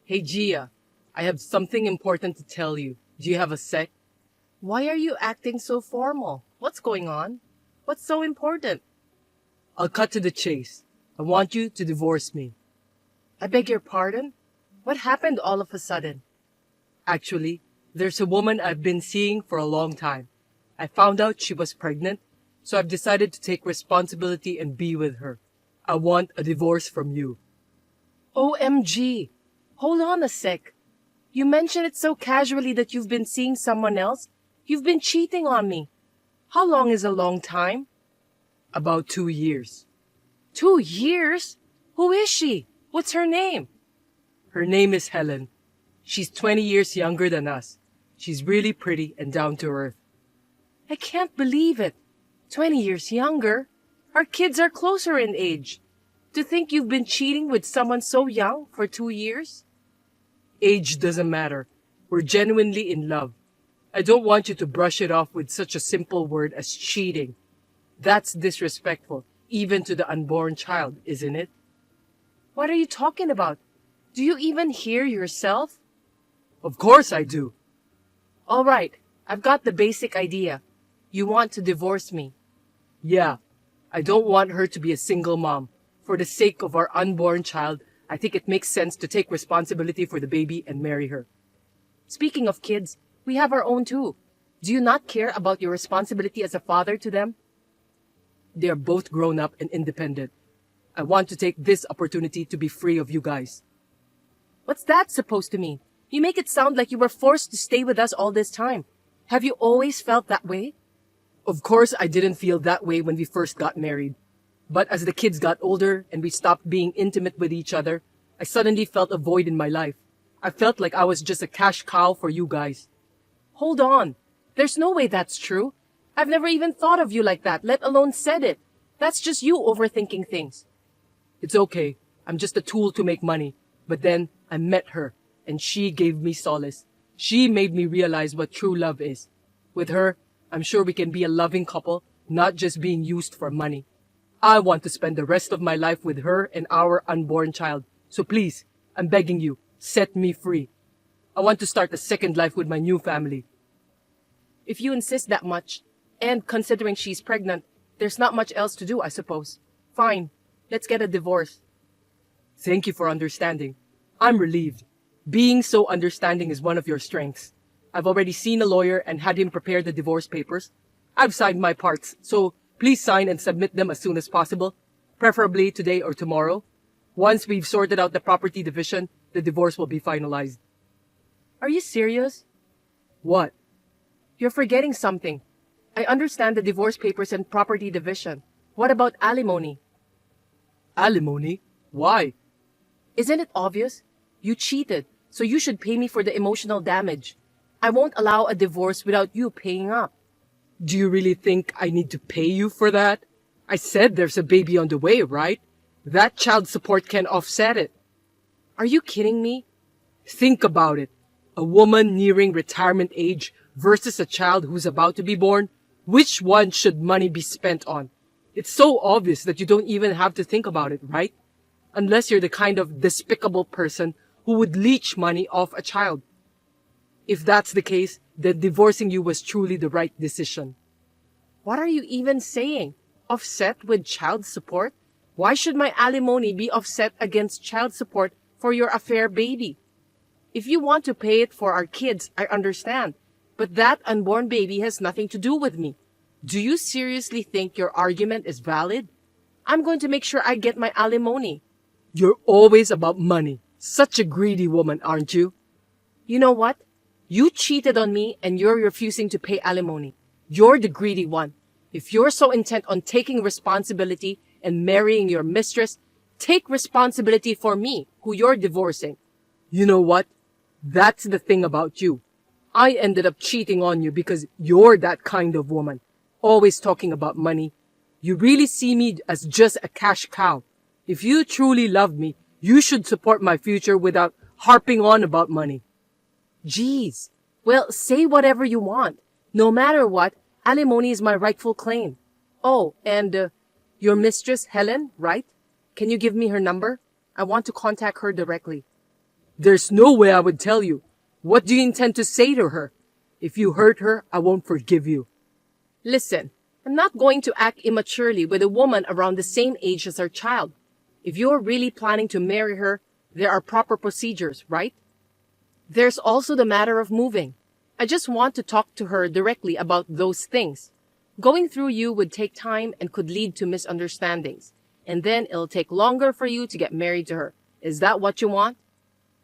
Hey Gia, I have something important to tell you. Do you have a sec? Why are you acting so formal? What's going on? What's so important? I'll cut to the chase. I want you to divorce me. I beg your pardon? What happened all of a sudden? Actually, there's a woman I've been seeing for a long time. I found out she was pregnant, so I've decided to take responsibility and be with her. I want a divorce from you. OMG! Hold on a sec. You mentioned it so casually that you've been seeing someone else. You've been cheating on me. How long is a long time? About 2 years. 2 years? Who is she? What's her name? Her name is Helen. She's 20 years younger than us. She's really pretty and down to earth. I can't believe it. 20 years younger? Our kids are closer in age. To think you've been cheating with someone so young for 2 years? Age doesn't matter. We're genuinely in love. I don't want you to brush it off with such a simple word as cheating. That's disrespectful, even to the unborn child, isn't it? What are you talking about? Do you even hear yourself? Of course I do. All right, I've got the basic idea. You want to divorce me. Yeah, I don't want her to be a single mom. For the sake of our unborn child, I think it makes sense to take responsibility for the baby and marry her. Speaking of kids, we have our own too. Do you not care about your responsibility as a father to them? They are both grown up and independent. I want to take this opportunity to be free of you guys. What's that supposed to mean? You make it sound like you were forced to stay with us all this time. Have you always felt that way? Of course I didn't feel that way when we first got married. But as the kids got older and we stopped being intimate with each other, I suddenly felt a void in my life. I felt like I was just a cash cow for you guys. Hold on. There's no way that's true. I've never even thought of you like that, let alone said it. That's just you overthinking things. It's okay. I'm just a tool to make money. But then I met her, and she gave me solace. She made me realize what true love is. With her, I'm sure we can be a loving couple, not just being used for money. I want to spend the rest of my life with her and our unborn child. So please, I'm begging you, set me free. I want to start a second life with my new family. If you insist that much, and considering she's pregnant, there's not much else to do, I suppose. Fine, let's get a divorce. Thank you for understanding. I'm relieved. Being so understanding is one of your strengths. I've already seen a lawyer and had him prepare the divorce papers. I've signed my parts, so please sign and submit them as soon as possible, preferably today or tomorrow. Once we've sorted out the property division, the divorce will be finalized. Are you serious? What? You're forgetting something. I understand the divorce papers and property division. What about alimony? Alimony? Why? Isn't it obvious? You cheated, so you should pay me for the emotional damage. I won't allow a divorce without you paying up. Do you really think I need to pay you for that? I said there's a baby on the way, right? That child support can offset it. Are you kidding me? Think about it. A woman nearing retirement age versus a child who's about to be born. Which one should money be spent on? It's so obvious that you don't even have to think about it, right? Unless you're the kind of despicable person who would leech money off a child. If that's the case, then divorcing you was truly the right decision. What are you even saying? Offset with child support? Why should my alimony be offset against child support for your affair baby? If you want to pay it for our kids, I understand. But that unborn baby has nothing to do with me. Do you seriously think your argument is valid? I'm going to make sure I get my alimony. You're always about money. Such a greedy woman, aren't you? You know what? You cheated on me and you're refusing to pay alimony. You're the greedy one. If you're so intent on taking responsibility and marrying your mistress, take responsibility for me, who you're divorcing. You know what? That's the thing about you. I ended up cheating on you because you're that kind of woman, always talking about money. You really see me as just a cash cow. If you truly love me, you should support my future without harping on about money. Jeez. Well, say whatever you want. No matter what, alimony is my rightful claim. Oh, and your mistress, Helen, right? Can you give me her number? I want to contact her directly. There's no way I would tell you. What do you intend to say to her? If you hurt her, I won't forgive you. Listen, I'm not going to act immaturely with a woman around the same age as our child. If you're really planning to marry her, there are proper procedures, right? There's also the matter of moving. I just want to talk to her directly about those things. Going through you would take time and could lead to misunderstandings. And then it'll take longer for you to get married to her. Is that what you want?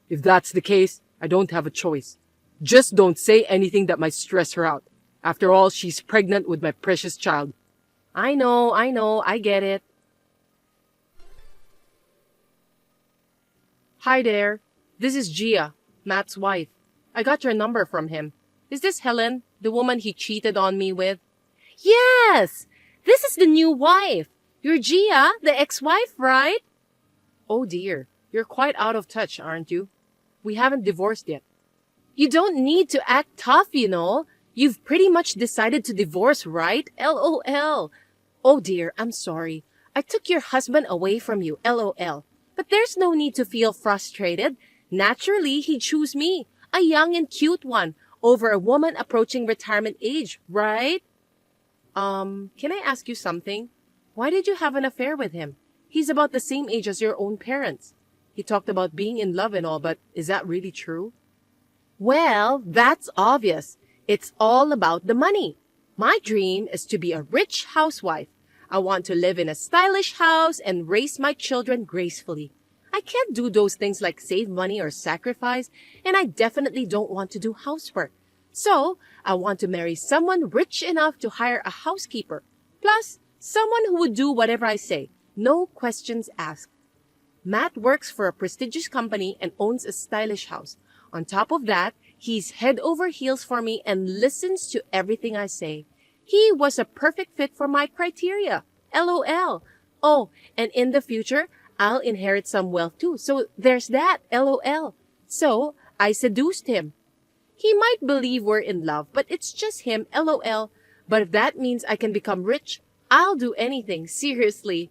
If that's the case, I don't have a choice. Just don't say anything that might stress her out. After all, she's pregnant with my precious child. I know, I get it. Hi there. This is Gia, Matt's wife. I got your number from him. Is this Helen, the woman he cheated on me with? Yes! This is the new wife. You're Gia, the ex-wife, right? Oh dear, you're quite out of touch, aren't you? We haven't divorced yet. You don't need to act tough, you know. You've pretty much decided to divorce, right? LOL. Oh dear, I'm sorry. I took your husband away from you, LOL. But there's no need to feel frustrated. Naturally, he'd choose me, a young and cute one, over a woman approaching retirement age, right? Can I ask you something? Why did you have an affair with him? He's about the same age as your own parents. He talked about being in love and all, but is that really true? Well, that's obvious. It's all about the money. My dream is to be a rich housewife. I want to live in a stylish house and raise my children gracefully. I can't do those things like save money or sacrifice, and I definitely don't want to do housework. So, I want to marry someone rich enough to hire a housekeeper. Plus, someone who would do whatever I say. No questions asked. Matt works for a prestigious company and owns a stylish house. On top of that, he's head over heels for me and listens to everything I say. He was a perfect fit for my criteria. LOL. Oh, and in the future, I'll inherit some wealth too. So there's that. LOL. So I seduced him. He might believe we're in love, but it's just him. LOL. But if that means I can become rich, I'll do anything. Seriously.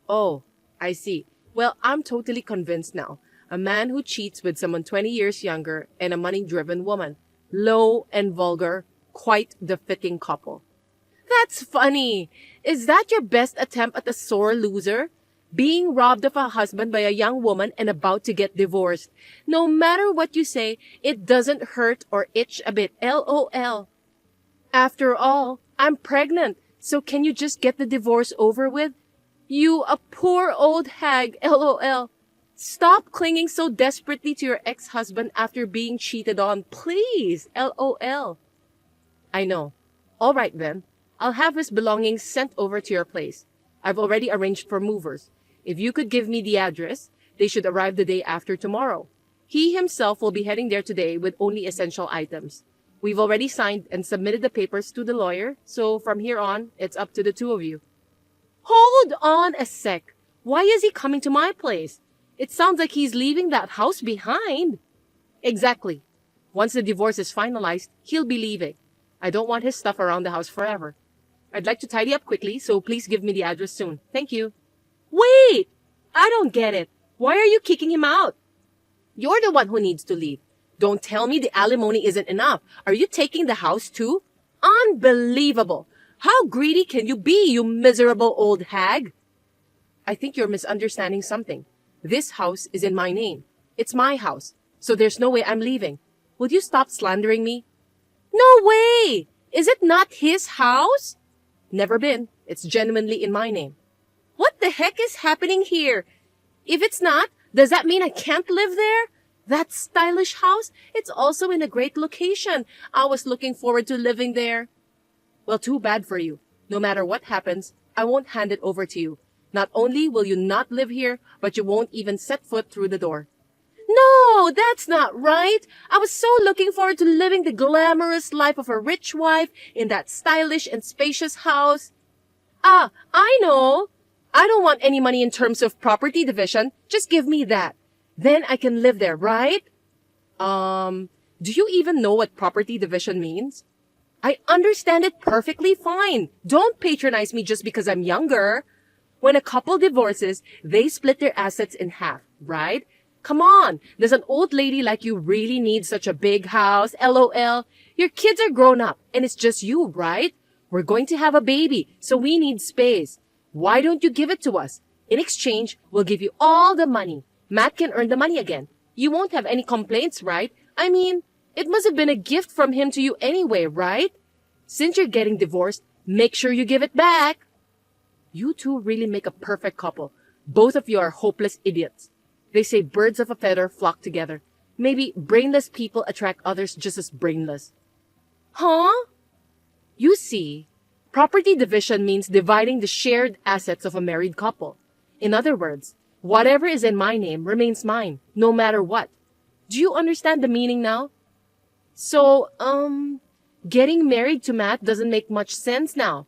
Oh, I see. Well, I'm totally convinced now. A man who cheats with someone 20 years younger and a money-driven woman. Low and vulgar. Quite the fitting couple. That's funny. Is that your best attempt at a sore loser? Being robbed of a husband by a young woman and about to get divorced. No matter what you say, it doesn't hurt or itch a bit. LOL. After all, I'm pregnant, so can you just get the divorce over with? You a poor old hag. LOL. Stop clinging so desperately to your ex-husband after being cheated on, please. LOL. I know. All right then. I'll have his belongings sent over to your place. I've already arranged for movers. If you could give me the address, they should arrive the day after tomorrow. He himself will be heading there today with only essential items. We've already signed and submitted the papers to the lawyer, so from here on, it's up to the two of you. Hold on a sec. Why is he coming to my place? It sounds like he's leaving that house behind. Exactly. Once the divorce is finalized, he'll be leaving. I don't want his stuff around the house forever. I'd like to tidy up quickly, so please give me the address soon. Thank you. Wait! I don't get it. Why are you kicking him out? You're the one who needs to leave. Don't tell me the alimony isn't enough. Are you taking the house too? Unbelievable. How greedy can you be, you miserable old hag? I think you're misunderstanding something. This house is in my name. It's my house, so there's no way I'm leaving. Will you stop slandering me? No way! Is it not his house? Never been. It's genuinely in my name. What the heck is happening here? If it's not, does that mean I can't live there? That stylish house, it's also in a great location. I was looking forward to living there. Well, too bad for you. No matter what happens, I won't hand it over to you. Not only will you not live here, but you won't even set foot through the door. No, that's not right. I was so looking forward to living the glamorous life of a rich wife in that stylish and spacious house. Ah, I know. I don't want any money in terms of property division. Just give me that. Then I can live there, right? Do you even know what property division means? I understand it perfectly fine. Don't patronize me just because I'm younger. When a couple divorces, they split their assets in half, right? Come on, does an old lady like you really need such a big house? LOL. Your kids are grown up and it's just you, right? We're going to have a baby, so we need space. Why don't you give it to us? In exchange, we'll give you all the money. Matt can earn the money again. You won't have any complaints, right? I mean, it must have been a gift from him to you anyway, right? Since you're getting divorced, make sure you give it back. You two really make a perfect couple. Both of you are hopeless idiots. They say birds of a feather flock together. Maybe brainless people attract others just as brainless. Huh? You see, property division means dividing the shared assets of a married couple. In other words, whatever is in my name remains mine, no matter what. Do you understand the meaning now? So, getting married to Matt doesn't make much sense now.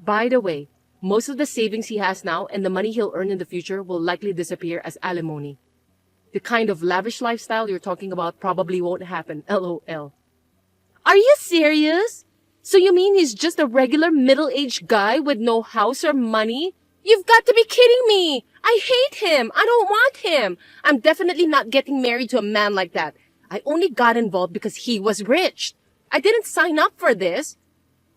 By the way, most of the savings he has now and the money he'll earn in the future will likely disappear as alimony. The kind of lavish lifestyle you're talking about probably won't happen, LOL. Are you serious? So you mean he's just a regular middle-aged guy with no house or money? You've got to be kidding me! I hate him! I don't want him! I'm definitely not getting married to a man like that. I only got involved because he was rich. I didn't sign up for this.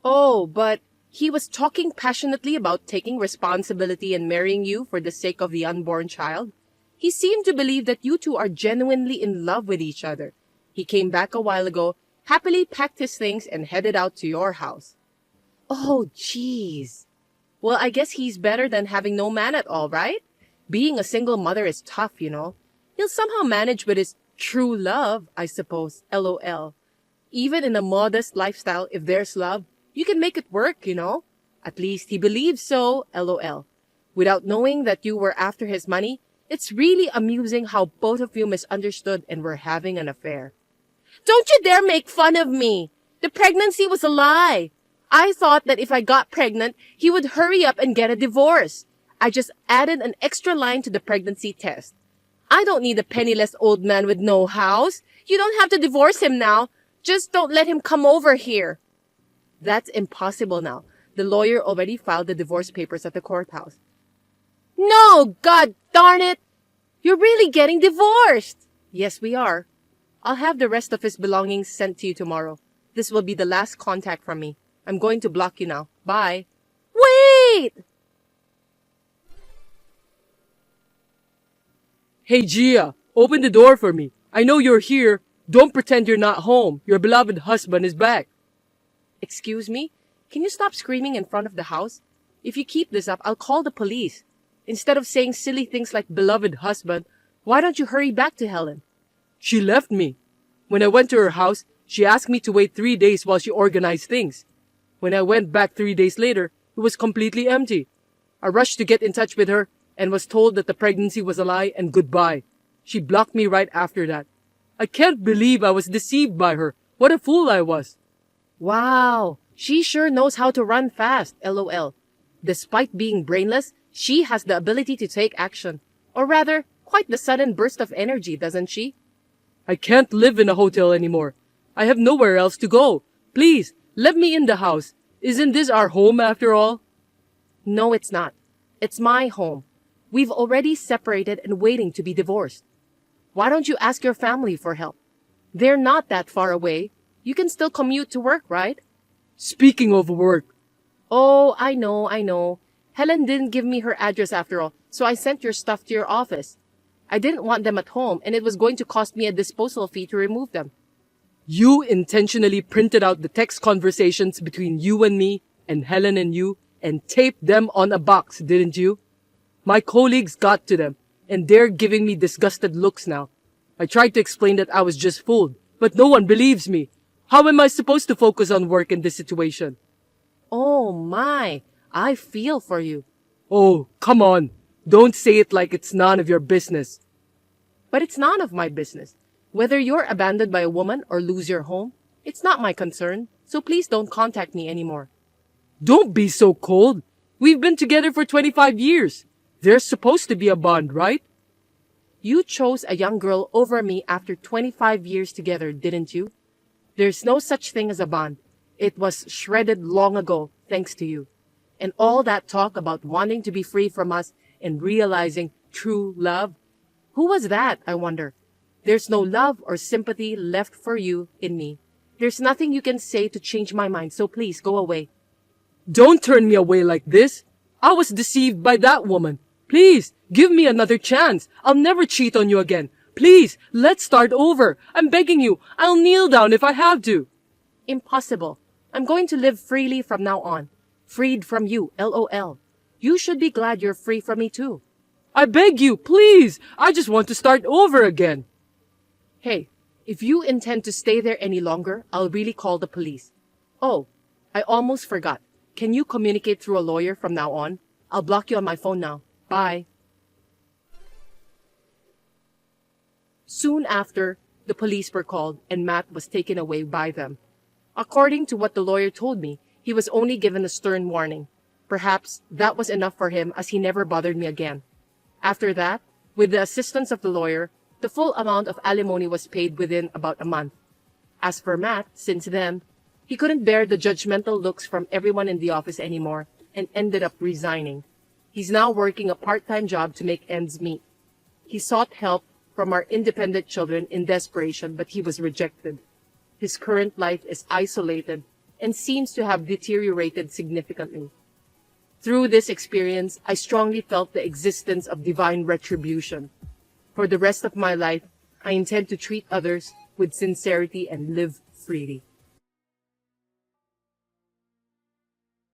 Oh, but he was talking passionately about taking responsibility and marrying you for the sake of the unborn child. He seemed to believe that you two are genuinely in love with each other. He came back a while ago, happily packed his things and headed out to your house. Oh, jeez. Well, I guess he's better than having no man at all, right? Being a single mother is tough, you know. He'll somehow manage with his true love, I suppose, LOL. Even in a modest lifestyle, if there's love, you can make it work, you know. At least he believes so, LOL. Without knowing that you were after his money, it's really amusing how both of you misunderstood and were having an affair. Don't you dare make fun of me! The pregnancy was a lie! I thought that if I got pregnant, he would hurry up and get a divorce. I just added an extra line to the pregnancy test. I don't need a penniless old man with no house. You don't have to divorce him now. Just don't let him come over here. That's impossible now. The lawyer already filed the divorce papers at the courthouse. No, God darn it! You're really getting divorced! Yes, we are. I'll have the rest of his belongings sent to you tomorrow. This will be the last contact from me. I'm going to block you now. Bye. Wait! Hey, Gia, open the door for me. I know you're here. Don't pretend you're not home. Your beloved husband is back. Excuse me? Can you stop screaming in front of the house? If you keep this up, I'll call the police. Instead of saying silly things like beloved husband, why don't you hurry back to Helen? She left me. When I went to her house, she asked me to wait 3 days while she organized things. When I went back 3 days later, it was completely empty. I rushed to get in touch with her and was told that the pregnancy was a lie and goodbye. She blocked me right after that. I can't believe I was deceived by her. What a fool I was. Wow, she sure knows how to run fast, LOL. Despite being brainless, she has the ability to take action. Or rather, quite the sudden burst of energy, doesn't she? I can't live in a hotel anymore. I have nowhere else to go. Please, let me in the house. Isn't this our home after all? No, it's not. It's my home. We've already separated and waiting to be divorced. Why don't you ask your family for help? They're not that far away. You can still commute to work, right? Speaking of work. Oh, I know. Helen didn't give me her address after all, so I sent your stuff to your office. I didn't want them at home, and it was going to cost me a disposal fee to remove them. You intentionally printed out the text conversations between you and me and Helen and you and taped them on a box, didn't you? My colleagues got to them, and they're giving me disgusted looks now. I tried to explain that I was just fooled, but no one believes me. How am I supposed to focus on work in this situation? Oh my, I feel for you. Oh, come on. Don't say it like it's none of your business. But it's none of my business. Whether you're abandoned by a woman or lose your home, it's not my concern, so please don't contact me anymore. Don't be so cold. We've been together for 25 years. There's supposed to be a bond, right? You chose a young girl over me after 25 years together, didn't you? There's no such thing as a bond. It was shredded long ago, thanks to you. And all that talk about wanting to be free from us and realizing true love. Who was that, I wonder? There's no love or sympathy left for you in me. There's nothing you can say to change my mind, so please go away. Don't turn me away like this. I was deceived by that woman. Please, give me another chance. I'll never cheat on you again. Please, let's start over. I'm begging you. I'll kneel down if I have to. Impossible. I'm going to live freely from now on. Freed from you, LOL. You should be glad you're free from me too. I beg you, please. I just want to start over again. Hey, if you intend to stay there any longer, I'll really call the police. Oh, I almost forgot. Can you communicate through a lawyer from now on? I'll block you on my phone now. Bye. Soon after, the police were called and Matt was taken away by them. According to what the lawyer told me, he was only given a stern warning. Perhaps that was enough for him as he never bothered me again. After that, with the assistance of the lawyer, the full amount of alimony was paid within about a month. As for Matt, since then, he couldn't bear the judgmental looks from everyone in the office anymore and ended up resigning. He's now working a part-time job to make ends meet. He sought help from our independent children in desperation, but he was rejected. His current life is isolated and seems to have deteriorated significantly. Through this experience, I strongly felt the existence of divine retribution. For the rest of my life, I intend to treat others with sincerity and live freely.